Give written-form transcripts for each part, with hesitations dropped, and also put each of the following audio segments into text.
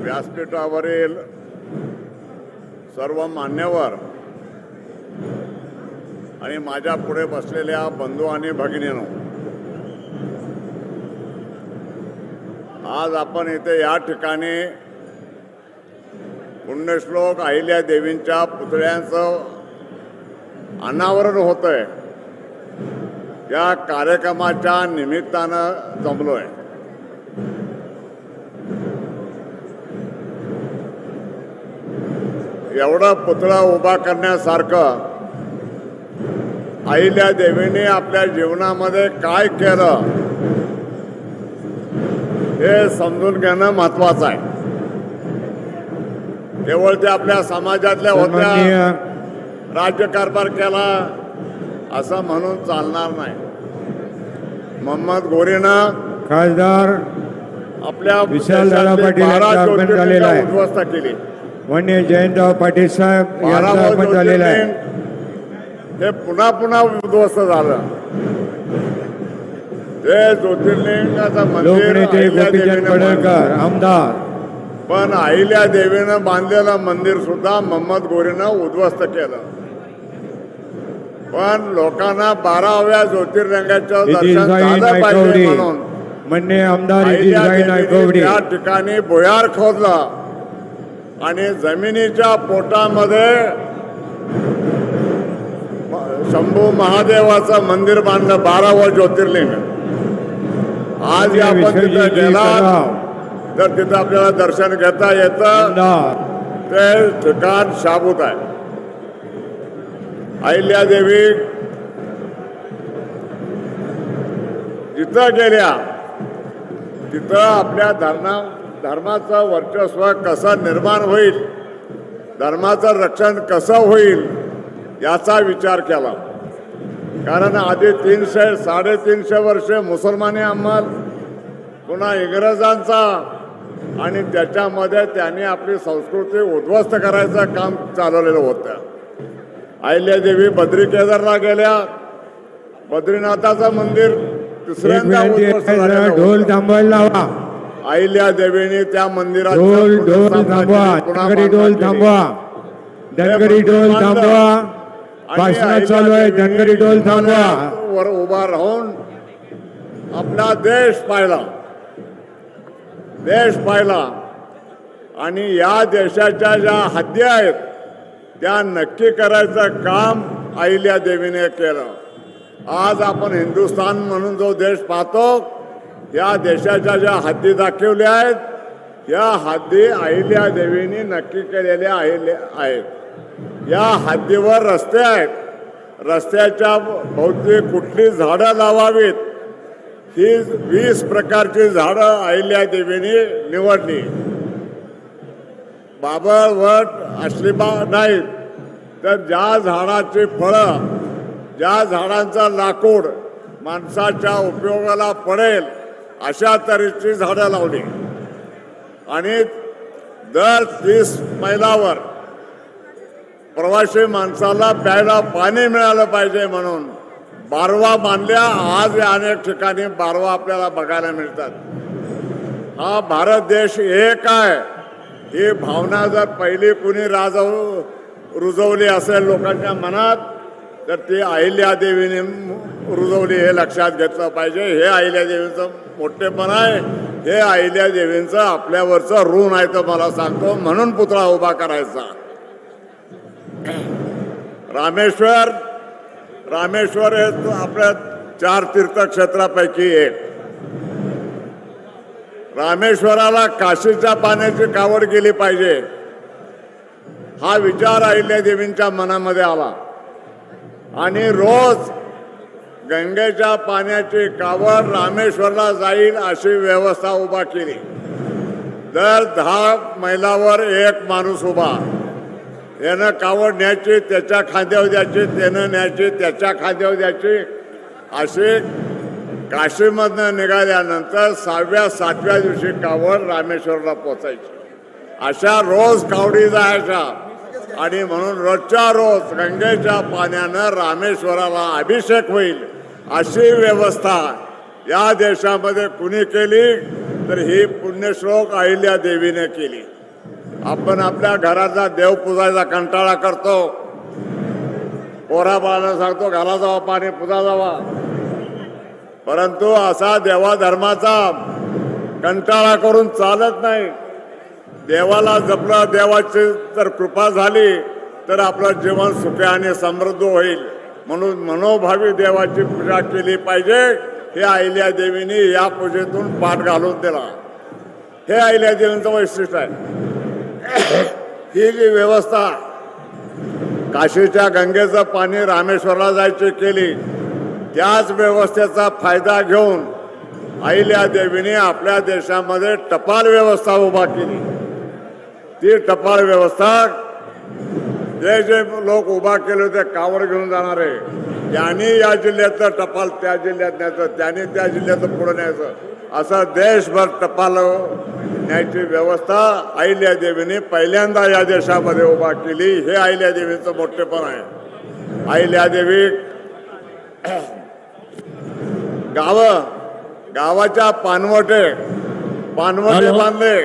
व्यासपीठावरील सर्व मान्यवर आणि माझ्या पुढे बसलेल्या बंधू आणि भगिनींनो, आज आपण इथे या ठिकाणी पुण्यश्लोक अहिल्या देवींच्या पुतळ्यांचं अनावरण होतंय. या कार्यक्रमाच्या निमित्तानं जमलोय. एवढा पुतळा उभा करण्यासारखं अहिल्या देवीने आपल्या जीवनामध्ये काय केलं हे समजून घेणं महत्वाचं आहे. केवळ ते आपल्या समाजातल्या होत्या, राज्यकारभार केला असं म्हणून चालणार नाही. मोहम्मद घोरीनं खासदार आपल्या विशालदादा पाटील यांचा अर्पण झालेला आहे. उद्ध्वस्त केली. वन्य जयंतराव पाटील साहेब यांचा अर्पण झालेला आहे. हे पुन्हा पुन्हा उद्ध्वस्त झालं. ते ज्योतिर्लिंगाचं मंदिर लोकनेते गोपीचंद पडळकर आमदार, पण अहिल्या देवीनं बांधलेलं मंदिर सुद्धा मोहम्मद घोरीनं उद्ध्वस्त केलं. पण लोकांना 12व्या ज्योतिर्लिंगाचं दर्शन झालं पाहिजे म्हणून म्हणणे आमदार त्या ठिकाणी भुयार खोदलं आणि जमिनीच्या पोटामध्ये शंभू महादेवाचं मंदिर बांधलं. 12वं ज्योतिर्लिंग. आज आपण तिथे गेला तर तिथं आपल्याला दर्शन घेता येतं. ते ठिकाण शाबूत आहे. अहिल्या देवी जिथं गेल्या तिथं आपल्या धर्माचं वर्चस्व कसं निर्माण होईल, धर्माचं रक्षण कसं होईल याचा विचार केला. कारण आधी 300-350 वर्षे मुसलमानी अंमल, पुन्हा इंग्रजांचा, आणि त्याच्यामध्ये त्यांनी आपली संस्कृती उद्ध्वस्त करायचं काम चालवलेलं होतं. अहिल्यादेवी बद्री केदारला गेल्या. बद्रीनाथाचं मंदिर तिसऱ्यांदा ढोल थांबवायला लावा. अहिल्या देवीने त्या मंदिरात ढोल थांबवा, धनगरी ढोल थांबवा, धनगरी ढोल थांबवा. भाषण चालू आहे, धनगरी ढोल थांबवा. वर उभा राहून आपला देश पाहिला आणि या देशाच्या ज्या हद्दी आहेत त्या नक्की करायचं काम अहिल्या देवीने केलं. आज आपण हिंदुस्थान म्हणून जो देश पाहतो, या देशाच्या ज्या हद्दी दाखवल्या आहेत या हद्दी अहिल्या देवीने नक्की केलेल्या आहेत. या हद्दीवर रस्ते आहेत. रस्त्याच्या भोवती कुठली झाडं लावावीत ही 20 प्रकारची झाडं अहिल्या देवीने निवडली. बाबळ, वट, अश्लिबा नाहीत, तर ज्या झाडाची फळं, ज्या झाडांचं लाकूड माणसाच्या उपयोगाला पडेल अशा तऱ्हेची झाडं लावली. आणि दर 30 मैलावर प्रवासी माणसाला प्यायला पाणी मिळालं पाहिजे म्हणून बारवा बांधल्या. आज अनेक ठिकाणी बारवा आपल्याला बघायला मिळतात. हा भारत देश एक आहे ही भावना जर पहिली कुणी रुजवली असेल लोकांच्या मनात, तर ती अहिल्या देवीने रुजवली हे लक्षात घेतलं पाहिजे. हे अहिल्या देवीचं मोठेपण आहे. हे अहिल्या देवींचं आपल्यावरचं ऋण आहे तर मला सांगतो, म्हणून पुतळा उभा करायचा. रामेश्वर हे आपल्या 4 तीर्थक्षेत्रापैकी एक. रामेश्वराला काशीच्या पाण्याची कावड गेली पाहिजे हा विचार अहिल्या देवींच्या मनामध्ये आला आणि रोज गंगेच्या पाण्याची कावड रामेश्वरला जाईल अशी व्यवस्था उभा केली. दर 10 मैलावर एक माणूस उभा. यानं कावड न्यायची, त्याच्या खांद्यावर द्यायची, त्यानं न्यायची, त्याच्या खांद्यावर द्यायची. असे काशीमधनं निघाल्यानंतर 6व्या-7व्या दिवशी कावड रामेश्वरला पोचायची. अशा रोज कावडी जायच्या. आणि म्हणून रोजच्या रोज गंगेच्या पाण्यानं रामेश्वराला अभिषेक होईल अशी व्यवस्था या देशामध्ये कुणी केली तर ही पुण्यश्लोक अहिल्या देवीने केली. आपण आपल्या घराचा देव पुजायचा कंटाळा करतो, पोरा बाळाला सांगतो घाला जावा पाणी पुजा जावा, परंतु असा देवाधर्माचा कंटाळा करून चालत नाही. देवाला जपलं, देवाची जर कृपा झाली तर आपलं जीवन सुखी आणि समृद्ध होईल. म्हणून मनोभावी देवाची पूजा केली पाहिजे. हे अहिल्या देवीने या पूजेतून पाठ घालून दिला. हे अहिल्या देवींचं वैशिष्ट्य आहे. ही जी व्यवस्था काशीच्या गंगेचं पाणी रामेश्वरला जायची केली, त्याच व्यवस्थेचा फायदा घेऊन अहिल्या देवीने आपल्या देशामध्ये टपाल व्यवस्था उभा केली. ती टपाल व्यवस्था जे जे लोक उभा केले होते कावड घेऊन जाणारे, त्यांनी या जिल्ह्यातलं टपाल त्या जिल्ह्यात न्यायचं, त्यांनी त्या जिल्ह्यातलं पुढे न्यायचं, असं देशभर टपाल न्यायची व्यवस्था अहिल्या देवीने पहिल्यांदा या देशामध्ये उभा केली. हे अहिल्या देवीचं मोठेपण आहे. अहिल्या देवी गावाच्या पानवटे बांधले,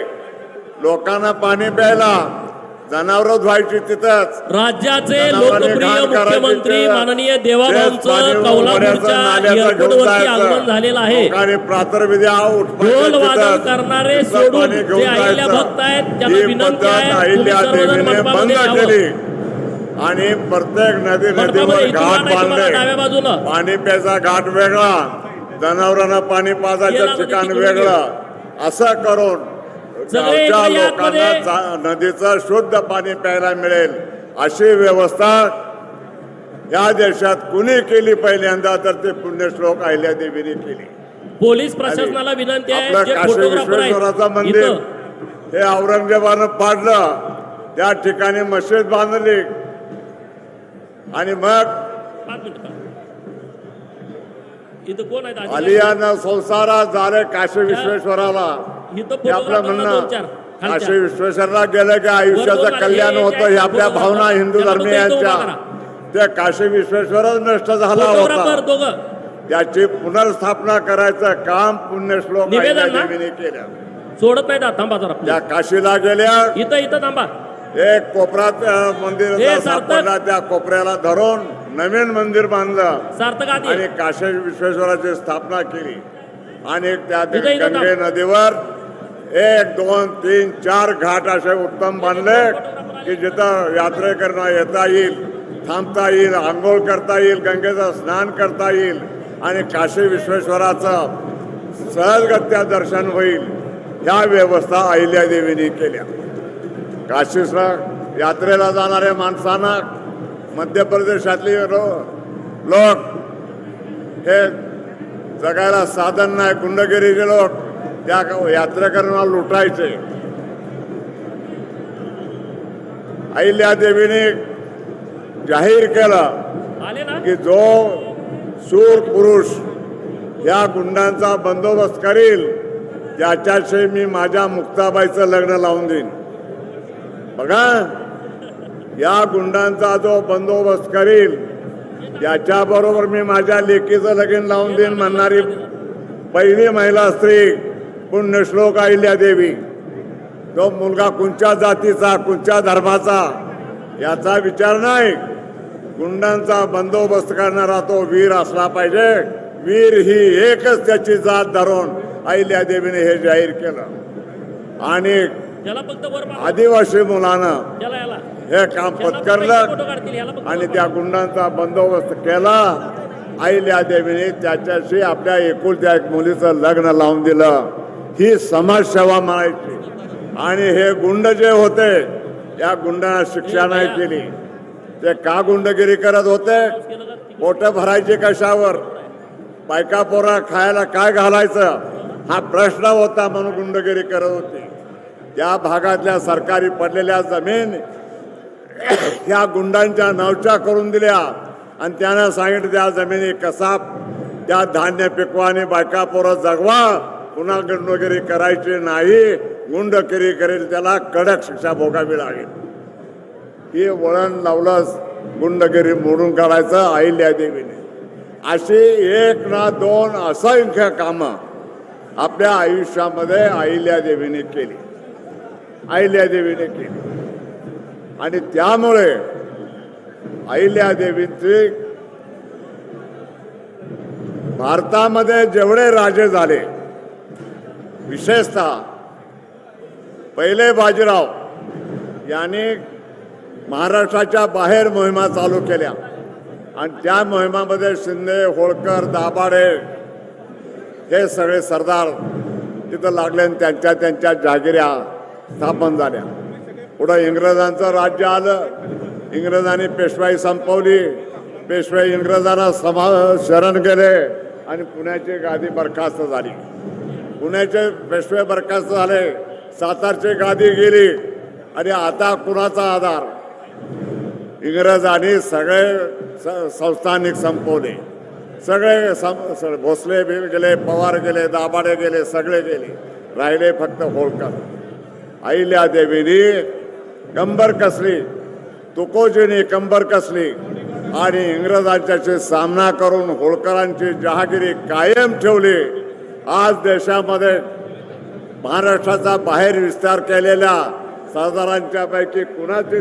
लोकांना पाणी प्यायला, जनावर धुवायची तिथंच. राज्याचे लोकप्रिय मुख्यमंत्री माननीय देवाभाऊंचं कौलापूरच्या एअरपोर्टवरती आगमन झालेलं आहे. ढोल वादन करणारे सोडून जे अहिल्या भक्त आहेत त्यांना विनंती आहे तुम्ही सर्वजण मंडपामध्ये यावं. आणि प्रत्येक नदीवर घाट बांधले, डाव्या बाजूला पाणी प्यायचा घाट वेगळा, जनावरांना पाणी पाजायचं ठिकाण वेगळं, असं करून गावच्या लोकांना नदीचं शुद्ध पाणी प्यायला मिळेल अशी व्यवस्था या देशात कुणी केली पहिल्यांदा तर ते पुण्यश्लोक अहिल्या देवीने केली. पोलीस प्रशासनाला विनंती आहे आपलं जे काशी फोटोग्राफर विश्वेश्वराचं आहेत मंदिर इथं हे औरंगजेबानं पाडलं, त्या ठिकाणी मशीद बांधली आणि मग 5 मिनिटं. इथं कोण आहेत आलियानं संसारात झाले काशी विश्वेश्वराला. इथं हे आपलं फोटोग्राफरला म्हणणं 2-4 काशी खालच्या. विश्वेश्वरला गेलं की आयुष्याचं कल्याण होतं, ही आपल्या भावना हिंदू धर्मीयांच्या. ते काशी विश्वेश्वरच नष्ट झाला फोटोग्राफर होता, दोघं त्याची पुनर्स्थापना करायचं काम पुण्यश्लोक निवेदन अहिल्या ना? देवीने केलं. सोडत नाही थांबा जरा त्या काशीला गेल्या, इथं थांबा. एक कोपऱ्यात मंदिर हे सार्थक. सापडला, त्या कोपऱ्याला धरून नवीन मंदिर बांधलं सार्थक आधी आणि काशी विश्वेश्वराची स्थापना केली. आणि त्या इथं गंगे नदीवर 1, 2, 3, 4 घाट असे उत्तम बांधले की जिथं यात्रेकरांना येता येईल, थांबता येईल, आंघोळ करता येईल, गंगेचं स्नान करता येईल आणि काशी विश्वेश्वराचं सहजगत्या दर्शन होईल. ह्या व्यवस्था अहिल्या देवीने केल्या. काशीला यात्रेला जाणाऱ्या माणसांना मध्य प्रदेशातली लोक हे जगायला साधन नाही, गुंडगिरीचे लोक त्या यात्रेकरांना लुटायचे. अहिल्या देवीने जाहीर केलं आले ना की जो शूर पुरुष या गुंडांचा बंदोबस्त करील त्याच्याशी मी माझ्या मुक्ताबाईचं लग्न लावून देईन. बघा, या गुंडांचा जो बंदोबस्त करील त्याच्याबरोबर मी माझ्या लेकीचं लगीन लावून देईन म्हणणारी पहिली महिला स्त्री पुण्यश्लोक अहिल्या देवी. तो मुलगा कोणत्या जातीचा, कोणत्या धर्माचा याचा विचार नाही, गुंडांचा बंदोबस्त करणारा तो वीर असला पाहिजे. वीर ही एकच त्याची जात धरून अहिल्या देवीने हे जाहीर केलं. आणि त्याला फक्त वर मारा. आदिवासी मुलानं त्याला याला हे काम पत्करलं फोटो काढतील याला फक्त आणि वर त्या गुंडांचा बंदोबस्त केला. अहिल्या देवीने त्याच्याशी आपल्या एकुलत्या एक मुलीचं लग्न लावून दिलं. ही समाजसेवा म्हणायची. आणि हे गुंड जे होते या गुंडांना शिक्षा नाही केली. ते का गुंडगिरी करत होते? केलं का? पोटं भरायचे कशावर, बायका पोरा खायला काय घालायचं हा प्रश्न होता म्हणून गुंडगिरी करत होती. त्या भागातल्या सरकारी पडलेल्या जमीन ह्या गुंडांच्या नावच्या करून दिल्या आणि त्यानं सांगितलं त्या जमिनी कसा त्या धान्य पिकवा आणि बायका पोरं जगवा, पुन्हा गुंडगिरी करायची नाही. गुंडगिरी करेल त्याला कडक शिक्षा भोगावी लागेल. हे वळण लावलं गुंडगिरी मोडून काढायचं अहिल्या देवीने. अशी एक ना दोन असंख्य कामं आपल्या आयुष्यामध्ये अहिल्यादेवीने केली, अहिल्यादेवीने केली. आणि त्यामुळे अहिल्यादेवींची भारतामध्ये जेवढे राजे झाले, विशेषतः पहिले बाजीराव यांनी महाराष्ट्राच्या बाहेर मोहिमा चालू केल्या आणि त्या मोहिमामध्ये शिंदे, होळकर, दाभाडे हे सगळे सरदार तिथं लागले आणि त्यांच्या त्यांच्या जहागिऱ्या स्थापन झाल्या. पुढं इंग्रजांचं राज्य आलं, इंग्रजांनी पेशवाई संपवली, पेशवाई इंग्रजांना शरण गेले आणि पुण्याची गादी बरखास्त झाली. पुण्याचे पेशवे बरखास्त झाले, सातारची गादी गेली आणि आता कुणाचा आधार? इंग्रजांनी सगळे संस्थानिक संपवले, सगळे भोसले गेले, पवार गेले, दाभाडे गेले, सगळे गेले, राहिले फक्त होळकर. अहिल्यादेवीनी कंबर कसली, तुकोजींनी कंबर कसली आणि इंग्रजांच्याशी सामना करून होळकरांची जहागिरी कायम ठेवली. आज देशामध्ये महाराष्ट्राचा बाहेर विस्तार केलेल्या सरदारांच्या पैकी कुणाची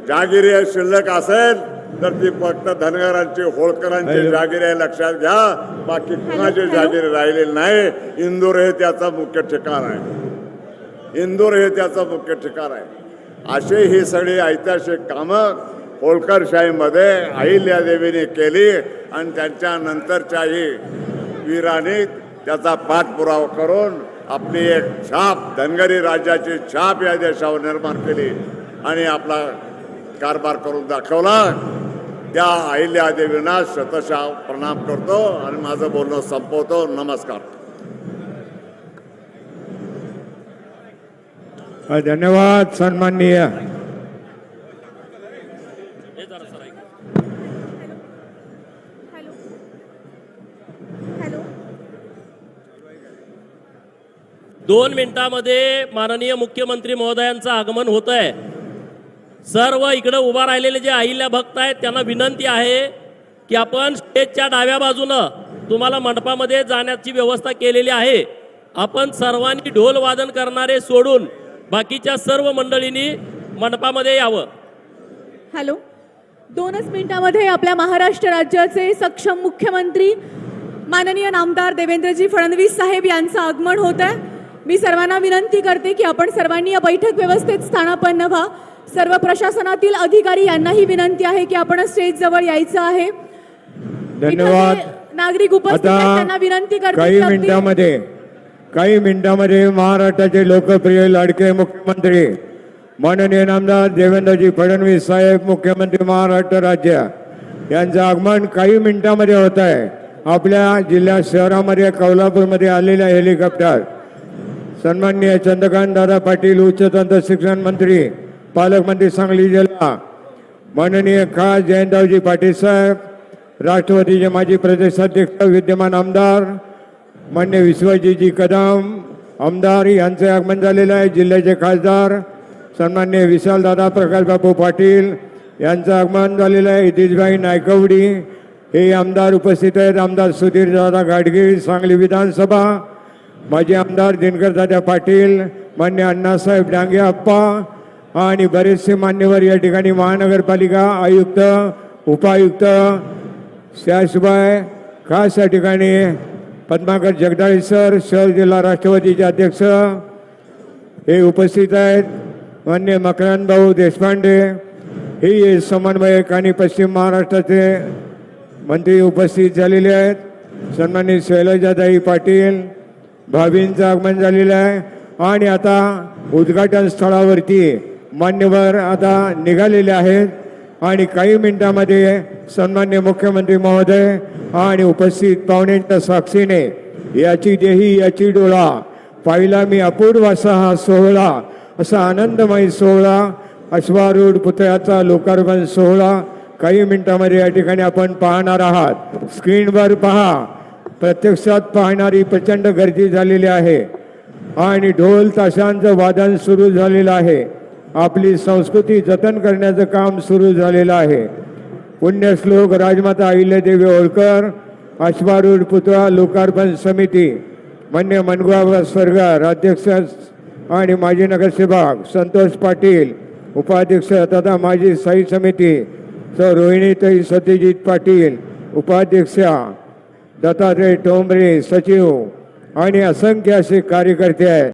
जहागिरी शिल्लक असेल तर ती फक्त धनगरांची, होळकरांची जहागिरी आहे, लक्षात घ्या. बाकी कुणाची जहागिरी राहिलेली नाही. इंदूर हे त्याचं मुख्य ठिकाण आहे, इंदूर हे त्याचं मुख्य ठिकाण आहे. अशी ही सगळी ऐतिहासिक कामं होळकरशाहीमध्ये अहिल्यादेवीने केली आणि त्यांच्या नंतरच्याही वीरांनी त्याचा पाठपुरावा करून आपली एक छाप, धनगरी राज्याची छाप या देशावर निर्माण केली आणि आपला कारभार करून दाखवला. त्या अहिल्यादेवींना शतशः प्रणाम करतो आणि माझं बोलणं संपवतो. नमस्कार. धन्यवाद. सन्माननीय दोन मिनिटांमध्ये माननीय मुख्यमंत्री महोदयांचं आगमन होत आहे. सर्व इकडे उभा राहिलेले जे अहिल्या भक्त आहेत त्यांना विनंती आहे की आपण स्टेजच्या डाव्या बाजूनं तुम्हाला मंडपामध्ये जाण्याची व्यवस्था केलेली आहे. आपण सर्वांनी ढोल वादन करणारे सोडून बाकीच्या सर्व मंडळींनी मंडपामध्ये यावं. हॅलो, 2च मिनिटांमध्ये आपल्या महाराष्ट्र राज्याचे सक्षम मुख्यमंत्री माननीय नामदार देवेंद्रजी फडणवीस साहेब यांचं आगमन होत आहे. मी सर्वांना विनंती करते की आपण सर्वांनी या बैठक व्यवस्थेत स्थानापन्न व्हा. सर्व प्रशासनातील अधिकारी यांनाही विनंती आहे की आपण स्टेज जवळ यायचं आहे. धन्यवाद. नागरिक उपस्थित आहेत त्यांना विनंती करते काही मिनिटांमध्ये महाराष्ट्राचे लोकप्रिय लाडके मुख्यमंत्री माननीय नामदार देवेंद्रजी फडणवीस साहेब, मुख्यमंत्री महाराष्ट्र राज्य, यांचं आगमन काही मिनिटांमध्ये होत आहे. आपल्या जिल्ह्यात शहरामध्ये कोल्हापूरमध्ये आलेल्या हेलिकॉप्टर सन्माननीय चंद्रकांत दादा पाटील, उच्चतंत्र शिक्षण मंत्री, पालकमंत्री सांगली जिल्हा, माननीय खास जयंतरावजी पाटील साहेब, राष्ट्रवादीचे माजी प्रदेशाध्यक्ष विद्यमान आमदार मान्य विश्वजीतजी कदम आमदार यांचे आगमन झालेलं आहे. जिल्ह्याचे खासदार सन्मान्य विशालदादा प्रकाशबाबू पाटील यांचं आगमन झालेलं आहे. हितेशभाई नायकवडी हे आमदार उपस्थित आहेत. आमदार सुधीरदादा गाडगीळ सांगली विधानसभा, माजी आमदार दिनकरदादा पाटील, मान्य अण्णासाहेब डांगे आप्पा आणि बरेचसे मान्यवर या ठिकाणी, महानगरपालिका आयुक्त, उपायुक्त, शासबाई, खास या ठिकाणी पद्माकर जगदाळे सर, शहर जिल्हा राष्ट्रवादीचे अध्यक्ष हे उपस्थित आहेत. मान्य मकरंद भाऊ देशपांडे हे समन्वयक आणि पश्चिम महाराष्ट्राचे मंत्री उपस्थित झालेले आहेत. सन्माननीय शैलजाताई पाटील भाभींचं आगमन झालेलं आहे आणि आता उद्घाटन स्थळावरती मान्यवर आता निघालेले आहेत आणि काही मिनिटांमध्ये सन्मान्य मुख्यमंत्री महोदय आणि उपस्थित पाहुण्यांच्या साक्षीने याची देही याची डोळा पाहिला मी अपूर्व असा हा सोहळा, असा आनंदमय सोहळा, अश्वारूढ पुतळ्याचा लोकार्पण सोहळा काही मिनिटांमध्ये या ठिकाणी आपण पाहणार आहात. स्क्रीनवर पहा, प्रत्यक्षात पाहणारी प्रचंड गर्दी झालेली आहे आणि ढोल ताशांचं वादन सुरू झालेलं आहे. आपली संस्कृती जतन करण्याचं काम सुरू झालेलं आहे. पुण्यश्लोक राजमाता अहिल्यादेवी होळकर अश्वारूढ पुतळा लोकार्पण समिती मान्य मनगाव सरकार अध्यक्ष आणि माजी नगरसेवक संतोष पाटील उपाध्यक्ष तथा माजी स्थायी समिती रोहिणीताई सत्यजित पाटील उपाध्यक्षा दत्तात्रय टोंबरे सचिव आणि असंख्य असे कार्यकर्ते आहेत.